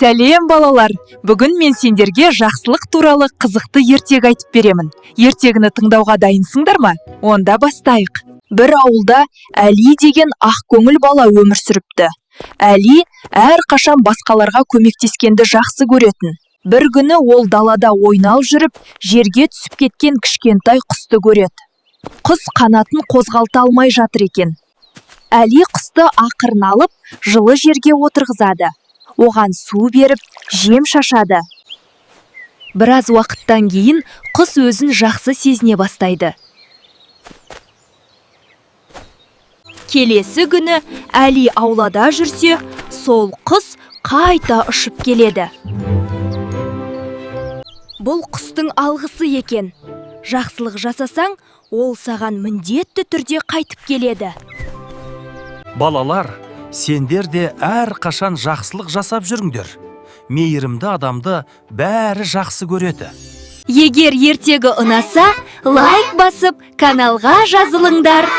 Сәлем балалар, бүгін мен сендерге жақсылық туралы қызықты ертек айтып беремін. Ертегіні тыңдауға дайынсыңдар ма? Онда бастайық. Бір ауылда Әли деген ақ көңіл бала өмір сүріпті. Әли әрқашан басқаларға көмектескенді жақсы көретін. Бір күні ол далада ойнап жүріп, жерге түсіп кеткен кішкентай құсты көреді. Құс қанатын қозғалта алмай жатыр екен. Әли құсты ақырын алып, жылы жерге отырғызады. Оған су беріп, жем шашады. Біраз уақыттан кейін құс өзін жақсы сезіне бастайды. Келесі күні Әли аулада жүрсе, сол құс қайта ұшып келеді. Бұл құстың алғысы екен. Жақсылық жасасаң, ол саған міндетті түрде қайтып келеді. Балалар, сендер де әрқашан жақсылық жасап жүріңдер. Мейірімді адамды бәрі жақсы көреді. Егер ертегі ұнаса, лайк басып, каналға жазылыңдар.